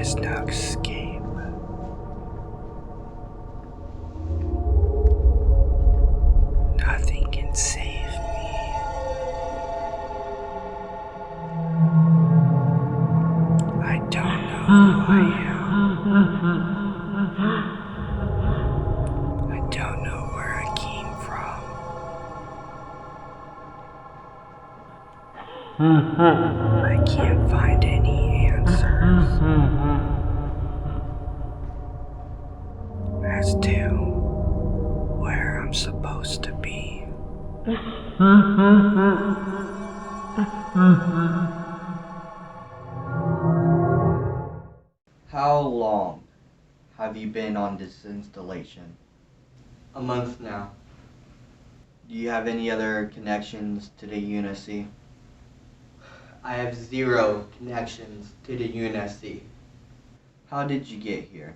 is no escape. Nothing can save me. I don't know who I am. I don't know where I came from. I can't find any answers as to where I'm supposed to be. How long have you been on this installation? A month now. Do you have any other connections to the UNSC? I have 0 connections to the UNSC. How did you get here?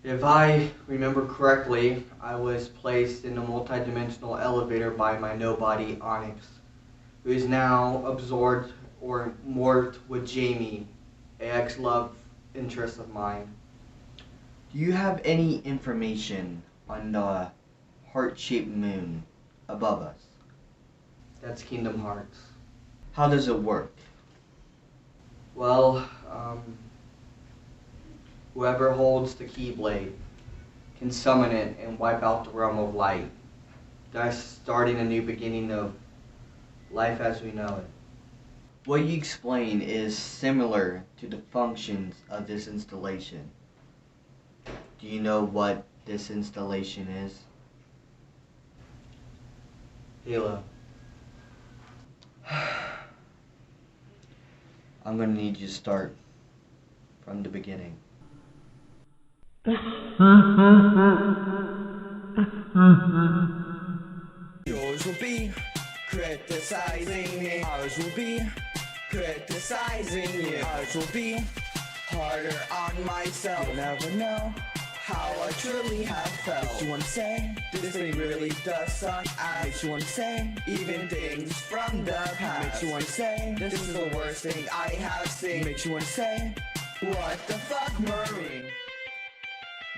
If I remember correctly, I was placed in a multi-dimensional elevator by my nobody Onyxt, who is now absorbed or morphed with Jamie, an ex-love interest of mine. Do you have any information on the heart-shaped moon above us? That's Kingdom Hearts. How does it work? Well, whoever holds the Keyblade can summon it and wipe out the realm of light, thus starting a new beginning of life as we know it. What you explain is similar to the functions of this installation. Do you know what this installation is? Halo. I'm gonna need you to start from the beginning. Yours will be criticizing me. Ours will be criticizing you. Ours will be harder on myself. You'll never know how I truly have felt. Makes you wanna say this thing really does suck ass. Makes you wanna say even things from the past. Makes you wanna say this is the worst thing I have seen. Makes you wanna say what the fuck, Marine?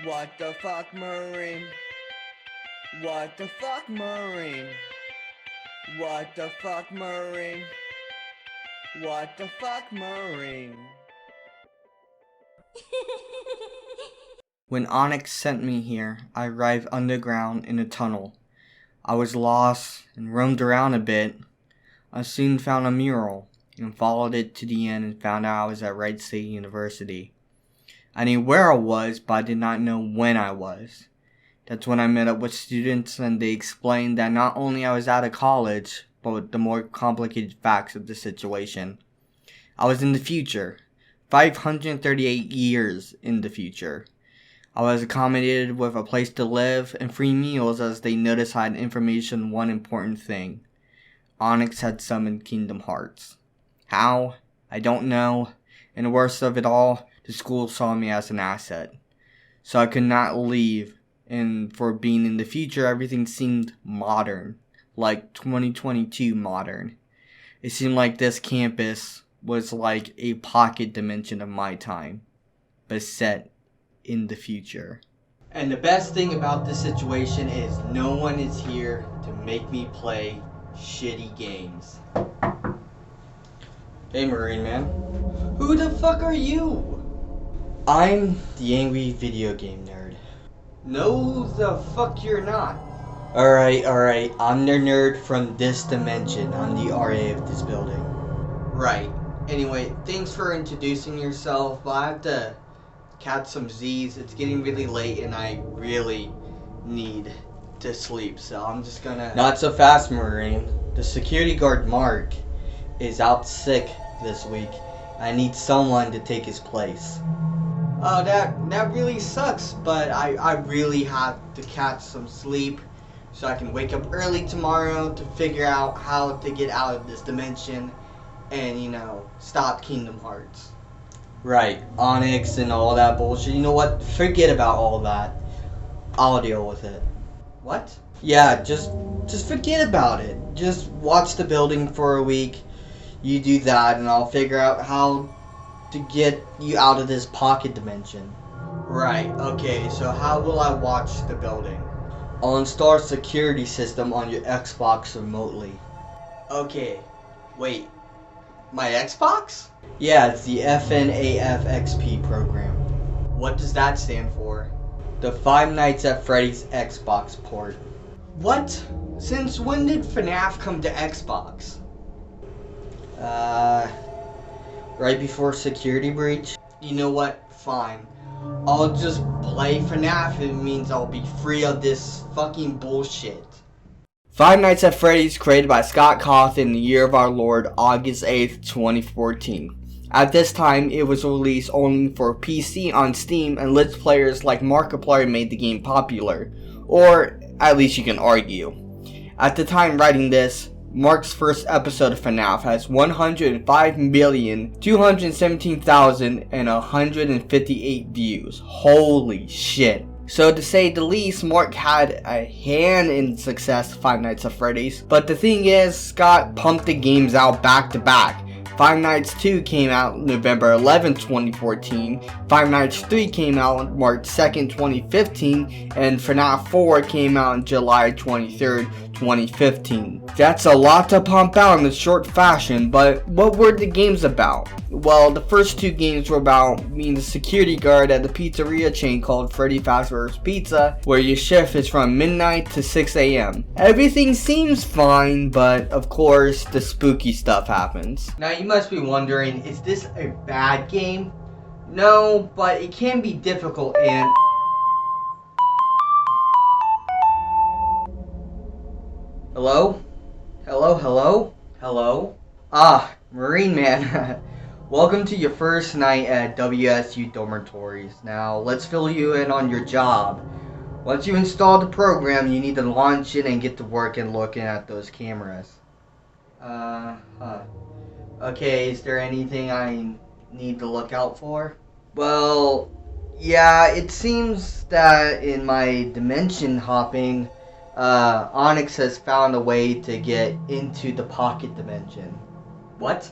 What the fuck, Marine? What the fuck, Marine? What the fuck, Marine? What the fuck, Marine? When Onyxt sent me here, I arrived underground in a tunnel. I was lost and roamed around a bit. I soon found a mural and followed it to the end and found out I was at Wright State University. I knew where I was, but I did not know when I was. That's when I met up with students and they explained that not only I was out of college, but with the more complicated facts of the situation. I was in the future, 538 years in the future. I was accommodated with a place to live and free meals as they noticed I had information on one important thing. Onyxt had summoned Kingdom Hearts. How? I don't know. And the worst of it all, the school saw me as an asset. So I could not leave, and for being in the future, everything seemed modern. Like 2022 modern. It seemed like this campus was like a pocket dimension of my time, but set in the future. And the best thing about this situation is no one is here to make me play shitty games. Hey Marineman. Who the fuck are you? I'm the angry video game nerd. No, the fuck you're not. Alright, I'm the nerd from this dimension. I'm the RA of this building. Right. Anyway, thanks for introducing yourself. I have to catch some Z's. It's getting really late and I really need to sleep, so I'm just gonna... Not so fast, Marine. The security guard Mark is out sick this week. I need someone to take his place. Oh, that really sucks, but I really have to catch some sleep so I can wake up early tomorrow to figure out how to get out of this dimension and, you know, stop Kingdom Hearts. Right, Onyxt and all that bullshit. You know what? Forget about all that. I'll deal with it. What? Yeah, just forget about it. Just watch the building for a week. You do that and I'll figure out how to get you out of this pocket dimension. Right, okay, so how will I watch the building? I'll install a security system on your Xbox remotely. Okay, wait, my Xbox? Yeah, it's the FNAFXP program. What does that stand for? The Five Nights at Freddy's Xbox port. What? Since when did FNAF come to Xbox? Right before security breach? You know what? Fine. I'll just play FNAF. It means I'll be free of this fucking bullshit. Five Nights at Freddy's, created by Scott Cawthon in the year of our Lord, August 8th, 2014. At this time, it was released only for PC on Steam, and Let's Players like Markiplier made the game popular. Or, at least you can argue. At the time writing this, Mark's first episode of FNAF has 105,217,158 views. Holy shit. So to say the least, Mark had a hand in success of Five Nights at Freddy's. But the thing is, Scott pumped the games out back to back. Five Nights 2 came out November 11, 2014, Five Nights 3 came out March 2nd, 2015, and FNAF 4 came out on July 23rd, 2015. That's a lot to pump out in a short fashion, but what were the games about? Well, the first two games were about being a security guard at a pizzeria chain called Freddy Fast Burgers Pizza, where your shift is from midnight to 6 a.m. Everything seems fine, but of course, the spooky stuff happens. Now you must be wondering, is this a bad game? No, but it can be difficult and... Hello? Hello, hello? Hello? Ah, Marineman. Welcome to your first night at WSU dormitories. Now, let's fill you in on your job. Once you install the program, you need to launch it and get to work and looking at those cameras. Okay, is there anything I need to look out for? Well, yeah, it seems that in my dimension hopping, Onyxt has found a way to get into the pocket dimension. What?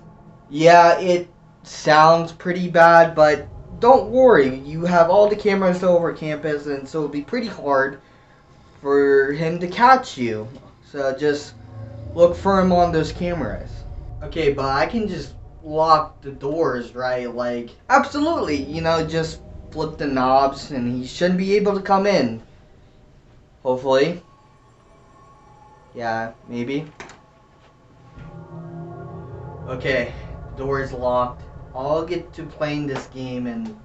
Yeah, it sounds pretty bad, but don't worry. You have all the cameras over campus, and so it'll be pretty hard for him to catch you. So just look for him on those cameras. Okay, but I can just lock the doors, right? Like, absolutely. You know, just flip the knobs, and he shouldn't be able to come in. Hopefully. Yeah, maybe. Okay, door is locked. I'll get to playing this game and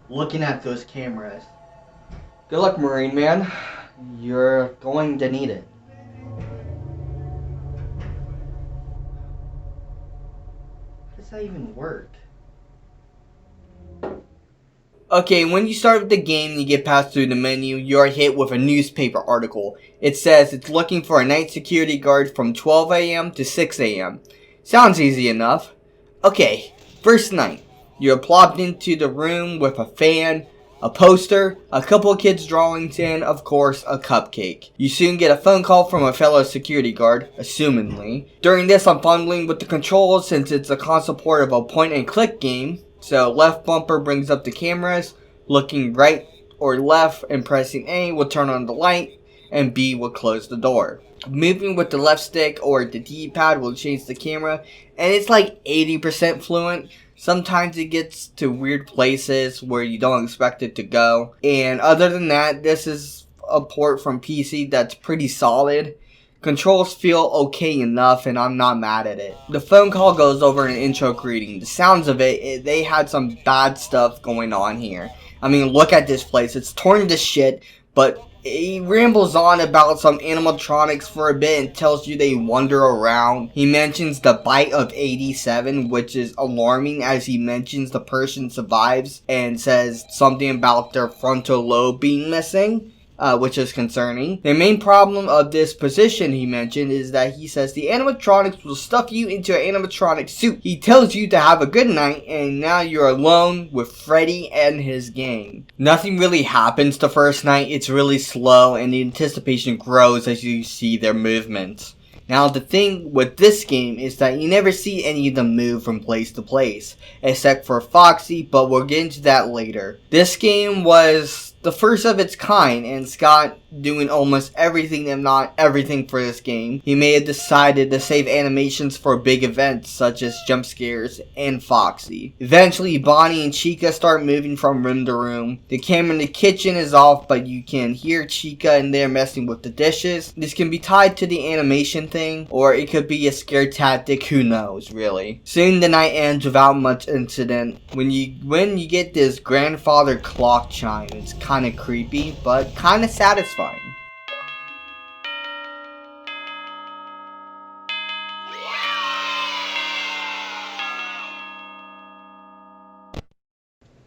looking at those cameras. Good luck, Marineman. You're going to need it. How does that even work? Okay, when you start with the game and you get passed through the menu, you are hit with a newspaper article. It says it's looking for a night security guard from 12 a.m. to 6 a.m. Sounds easy enough. Okay, first night. You're plopped into the room with a fan, a poster, a couple of kids' drawings, and, of course, a cupcake. You soon get a phone call from a fellow security guard, assumingly. During this, I'm fumbling with the controls since it's a console port of a point-and-click game. So left bumper brings up the cameras, looking right or left and pressing A will turn on the light, and B will close the door. Moving with the left stick or the D-pad will change the camera, and it's like 80% fluent. Sometimes it gets to weird places where you don't expect it to go. And other than that, this is a port from PC that's pretty solid. Controls feel okay enough, and I'm not mad at it. The phone call goes over an intro greeting. The sounds of it, they had some bad stuff going on here. I mean, look at this place. It's torn to shit, but he rambles on about some animatronics for a bit and tells you they wander around. He mentions the bite of 87, which is alarming as he mentions the person survives and says something about their frontal lobe being missing. Which is concerning. The main problem of this position he mentioned is that he says the animatronics will stuff you into an animatronic suit. He tells you to have a good night, and now you're alone with Freddy and his gang. Nothing really happens the first night. It's really slow, and the anticipation grows as you see their movements. Now the thing with this game is that you never see any of them move from place to place, except for Foxy, but we'll get into that later. This game was the first of its kind, and Scott doing almost everything if not everything for this game. He may have decided to save animations for big events such as jump scares and Foxy. Eventually Bonnie and Chica start moving from room to room. The camera in the kitchen is off, but you can hear Chica in there messing with the dishes. This can be tied to the animation thing, or it could be a scare tactic, who knows really. Soon the night ends without much incident. When you get this grandfather clock chime, it's kinda creepy, but kinda satisfying.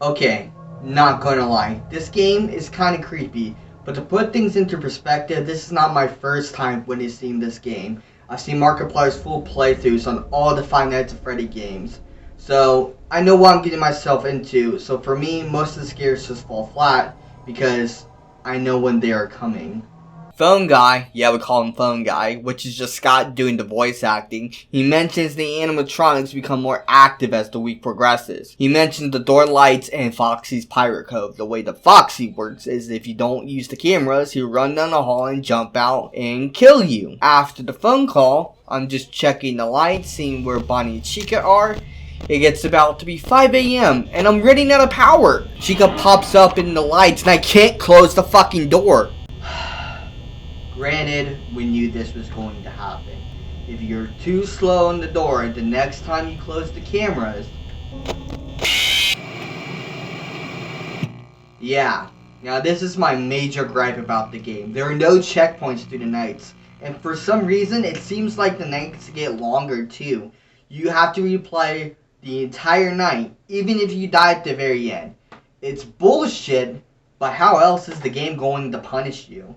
Okay, not gonna lie, this game is kinda creepy, but to put things into perspective, this is not my first time witnessing this game. I've seen Markiplier's full playthroughs on all the Five Nights at Freddy games, so I know what I'm getting myself into. So for me, most of the scares just fall flat because I know when they are coming. Phone Guy, yeah, we call him Phone Guy, which is just Scott doing the voice acting. He mentions the animatronics become more active as the week progresses. He mentions the door lights and Foxy's pirate code. The way the Foxy works is if you don't use the cameras, he'll run down the hall and jump out and kill you. After the phone call, I'm just checking the lights, seeing where Bonnie and Chica are. It gets about to be 5 a.m. and I'm running out of power. Chica pops up in the lights and I can't close the fucking door. Granted, we knew this was going to happen. If you're too slow on the door, the next time you close the cameras... Yeah, now this is my major gripe about the game. There are no checkpoints through the nights. And for some reason, it seems like the nights get longer too. You have to replay the entire night, even if you die at the very end. It's bullshit, but how else is the game going to punish you?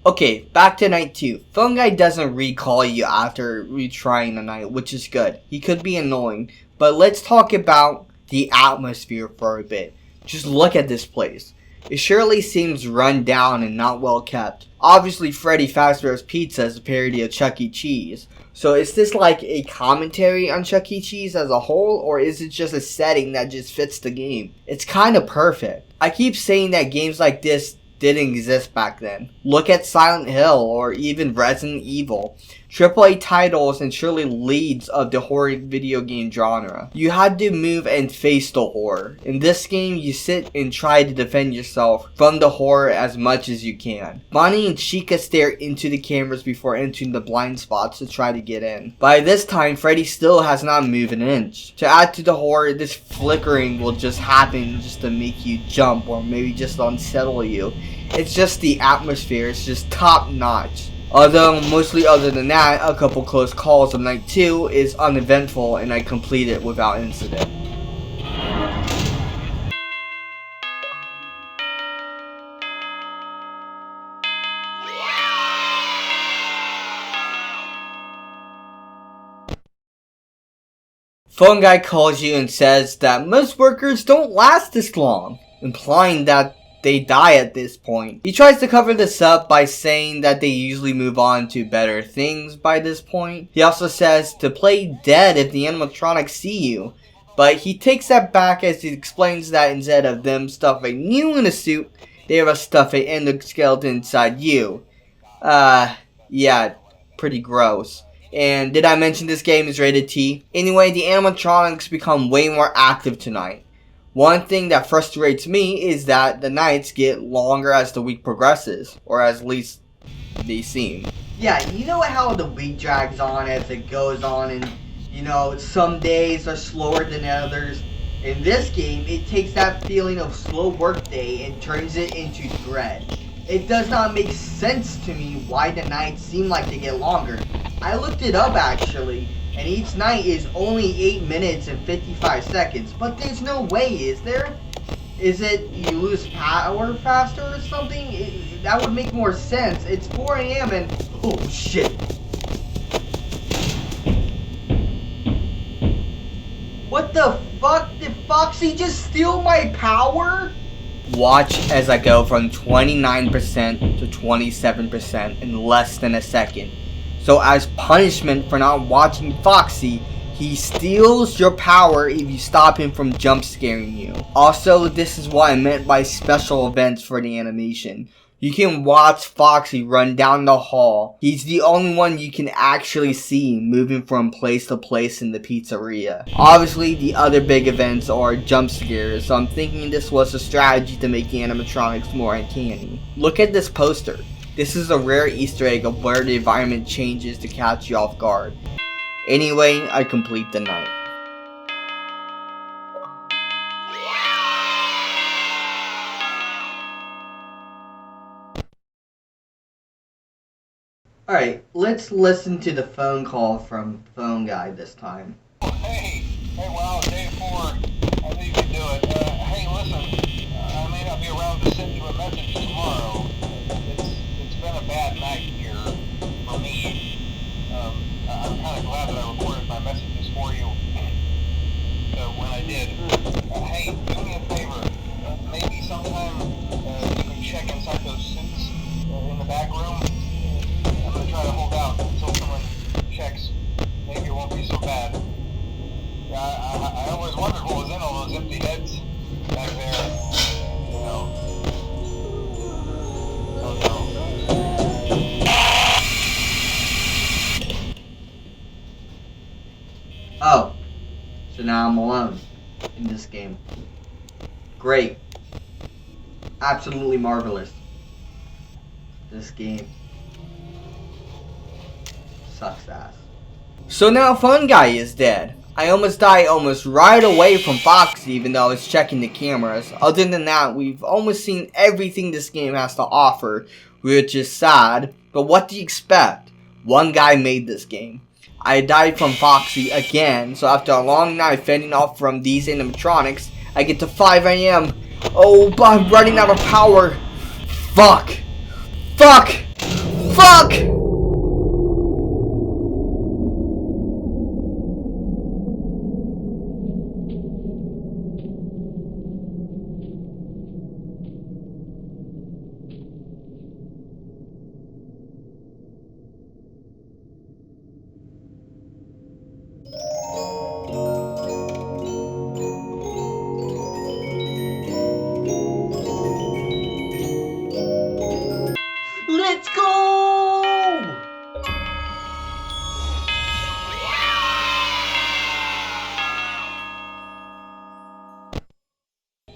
Okay, back to night 2. Phone Guy doesn't recall you after retrying the night, which is good. He could be annoying, but let's talk about the atmosphere for a bit. Just look at this place. It surely seems run down and not well kept. Obviously, Freddy Fazbear's Pizza is a parody of Chuck E. Cheese. So is this like a commentary on Chuck E. Cheese as a whole, or is it just a setting that just fits the game? It's kind of perfect. I keep saying that games like this didn't exist back then. Look at Silent Hill or even Resident Evil. AAA titles and surely leads of the horror video game genre. You had to move and face the horror. In this game, you sit and try to defend yourself from the horror as much as you can. Bonnie and Chica stare into the cameras before entering the blind spots to try to get in. By this time, Freddy still has not moved an inch. To add to the horror, this flickering will just happen just to make you jump or maybe just unsettle you. It's just the atmosphere, it's just top notch. Although, mostly other than that, a couple close calls of night 2 is uneventful and I complete it without incident. Phone Guy calls you and says that most workers don't last this long, implying that they die at this point. He tries to cover this up by saying that they usually move on to better things by this point. He also says to play dead if the animatronics see you, but he takes that back as he explains that instead of them stuffing you in a suit, they have a stuffing endoskeleton inside you. Yeah, pretty gross. And did I mention this game is rated T? Anyway, the animatronics become way more active tonight. One thing that frustrates me is that the nights get longer as the week progresses, or at least they seem. Yeah, you know how the week drags on as it goes on, and you know, some days are slower than others. In this game, it takes that feeling of slow work day and turns it into dread. It does not make sense to me why the nights seem like they get longer. I looked it up actually, and each night is only 8 minutes and 55 seconds, but there's no way, is there? Is it you lose power faster or something? That would make more sense. It's 4 a.m. and... oh shit. What the fuck? Did Foxy just steal my power? Watch as I go from 29% to 27% in less than a second. So as punishment for not watching Foxy, he steals your power if you stop him from jump scaring you. Also, this is what I meant by special events for the animation. You can watch Foxy run down the hall. He's the only one you can actually see moving from place to place in the pizzeria. Obviously, the other big events are jump scares, so I'm thinking this was a strategy to make the animatronics more uncanny. Look at this poster. This is a rare Easter egg of where the environment changes to catch you off guard. Anyway, I complete the night. Alright, let's listen to the phone call from Phone Guy this time. Hey, wow, day 4. I knew you could do it. Hey, listen, I may not be around to send you a message tomorrow. It's been a bad night here for me. I'm kind of glad that I recorded my messages for you when I did. Hey, do me a favor. Maybe sometime you can check inside those suits in the back room. I'm going to try to hold out until someone checks. Maybe it won't be so bad. Yeah, I always wondered what was in all those empty heads back there. You know. Oh no. Oh, so now I'm alone in this game. Great. Absolutely marvelous. This game sucks ass. So now Fun Guy is dead. I almost died almost right away from Foxy even though I was checking the cameras. Other than that, we've almost seen everything this game has to offer, which is sad, but what do you expect? One guy made this game. I died from Foxy again, so after a long night fending off from these animatronics, I get to 5 AM. Oh, but I'm running out of power. Fuck. Fuck. Fuck! Let's go!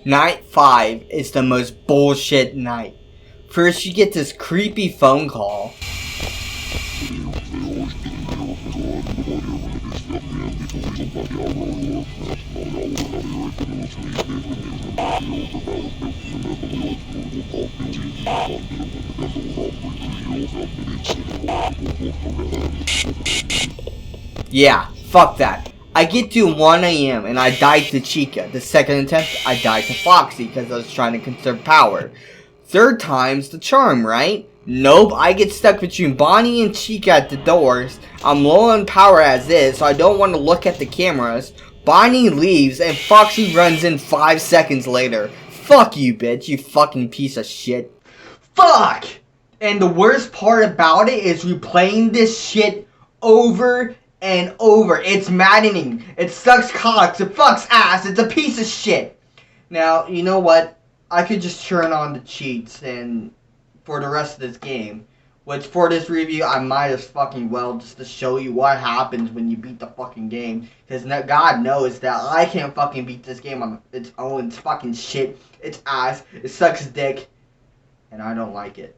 Night 5 is the most bullshit night. First you get this creepy phone call. Yeah, fuck that. I get to 1 AM and I died to Chica. The second attempt, I died to Foxy because I was trying to conserve power. Third time's the charm, right? Nope, I get stuck between Bonnie and Chica at the doors. I'm low on power as is, so I don't want to look at the cameras. Bonnie leaves and Foxy runs in 5 seconds later. Fuck you, bitch, you fucking piece of shit. Fuck! And the worst part about it is replaying this shit over and over. It's maddening. It sucks cocks. It fucks ass. It's a piece of shit. Now, you know what? I could just turn on the cheats and for the rest of this game. Which for this review, I might as fucking well just to show you what happens when you beat the fucking game. Because God knows that I can't fucking beat this game on its own. It's fucking shit. It's ass. It sucks dick. And I don't like it.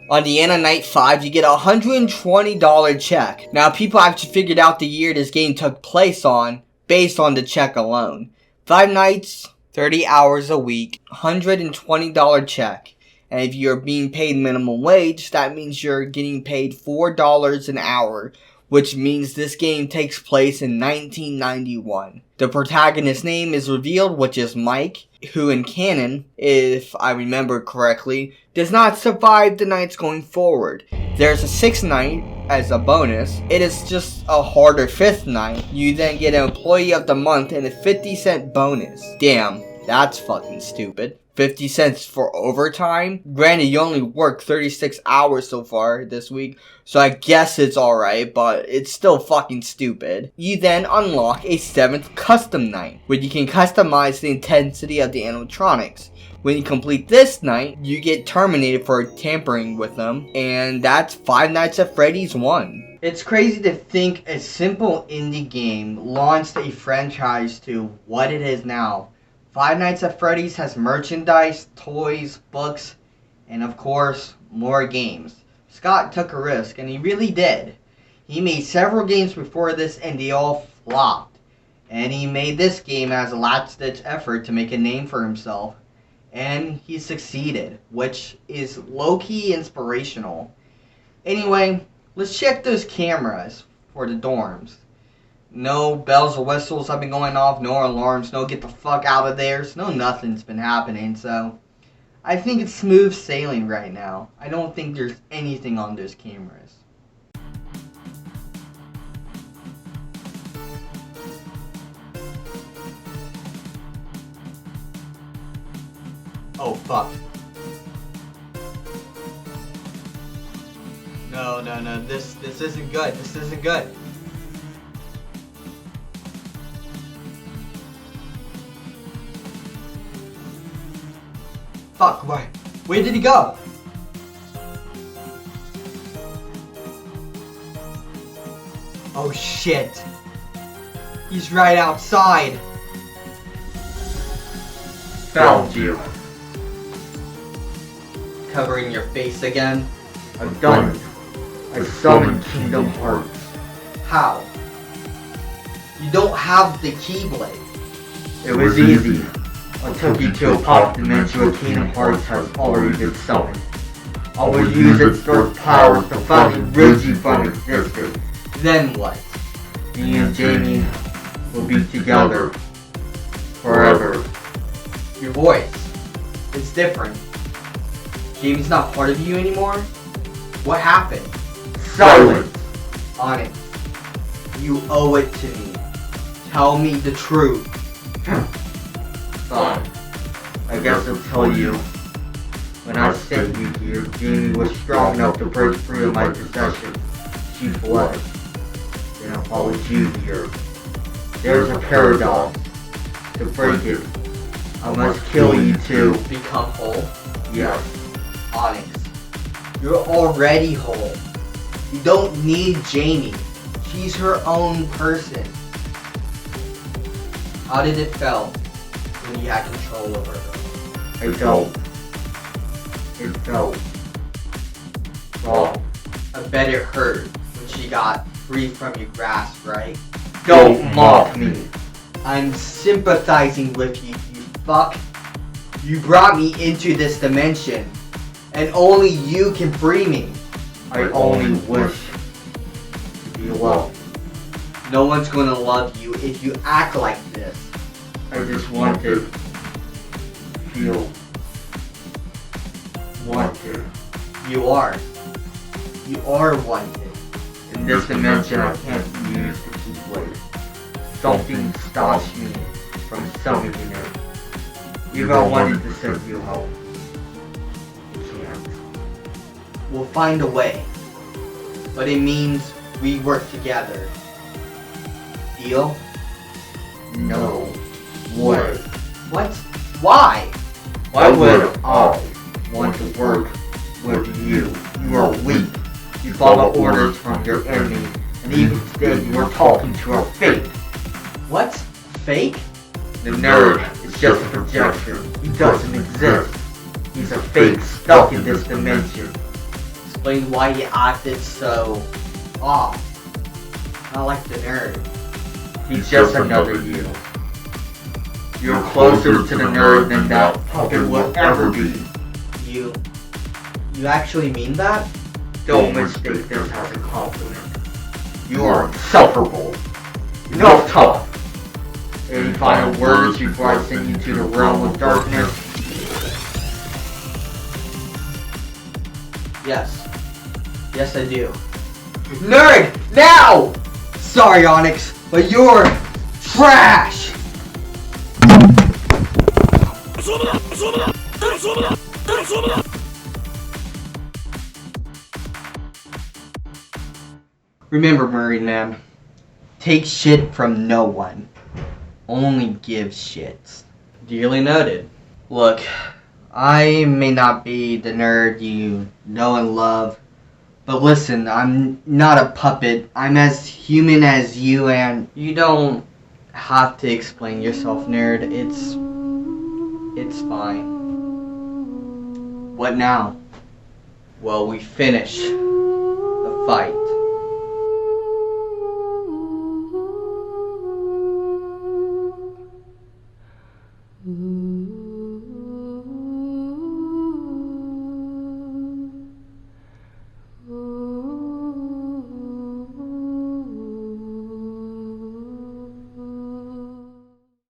On the end of night 5, you get a $120 check. Now, people actually figured out the year this game took place on based on the check alone. 5 nights, 30 hours a week, $120 check. And if you're being paid minimum wage, that means you're getting paid $4 an hour, which means this game takes place in 1991. The protagonist's name is revealed, which is Mike, who in canon, if I remember correctly, does not survive the nights going forward. There's a 6th night as a bonus. It is just a harder 5th night. You then get an employee of the month and a 50-cent bonus. Damn, that's fucking stupid. 50 cents for overtime. Granted, you only worked 36 hours so far this week, so I guess it's alright, but it's still fucking stupid. You then unlock a 7th custom night, where you can customize the intensity of the animatronics. When you complete this night, you get terminated for tampering with them, and that's Five Nights at Freddy's 1. It's crazy to think a simple indie game launched a franchise to what it is now. Five Nights at Freddy's has merchandise, toys, books, and of course, more games. Scott took a risk, and he really did. He made several games before this, and they all flopped. And he made this game as a last-ditch effort to make a name for himself. And he succeeded, which is low-key inspirational. Anyway, let's check those cameras for the dorms. No bells or whistles have been going off, no alarms, no get the fuck out of there, no nothing's been happening, so I think it's smooth sailing right now. I don't think there's anything on those cameras. Oh fuck. No, this isn't good, this isn't good. Fuck, where did he go? Oh shit. He's right outside. Found you. Covering your face again? I've done it. I summoned Kingdom Hearts. How? You don't have the Keyblade. It was easy. I took you to a pop dimension where Kingdom Hearts has already been summoned. I will use its dark powers to finally rid you from existence. Then what? Me and Jamie will be together forever. Your voice. It's different. Jamie's not part of you anymore? What happened? Silence! Onyxt, you owe it to me. Tell me the truth. Fine. I guess I'll tell you. When I sent you here, Jamie was strong enough to break free of my possession. She fled. Then I followed you here. There's a paradox. To break it, I must kill you to Become whole? yes. Onyxt, you're already whole. You don't need Jamie. She's her own person. How did it feel when you had control over her? I don't. It felt wrong. I bet it hurt when she got free from your grasp, right? Don't mock me. I'm sympathizing with you, you fuck. You brought me into this dimension, and only you can free me. I only wish to be loved. No one's gonna love you if you act like this. I just wanted, feel, wanted. You are. You are wanted. In this dimension, I can't use the Keyblade. Something stops me from summoning it. Even I wanted to send you home. I can't. We'll find a way. But it means we work together. Deal? No way. What? Why? Why would I want to work with you? You are weak. You follow orders from your enemy, and even today you are talking to our fate. What? Fake? The nerd is just a projection. He doesn't exist. He's a fake stuck in this dimension. Explain why he acted so off. Not like the nerd. He's just another you. You're closer to the nerd than that puppet will ever be. You actually mean that? Don't mistake this as a compliment. You are insufferable. Enough talk. Any final words before I send you to the realm of darkness? Yes. Yes, I do. Nerd! Now! Sorry, Onyxt, but you're trash! Remember, Marineman, take shit from no one. Only give shits. Dearly noted. Look, I may not be the nerd you know and love, but listen, I'm not a puppet. I'm as human as you, and you don't have to explain yourself, nerd. It's fine. What now? Well, we finish the fight.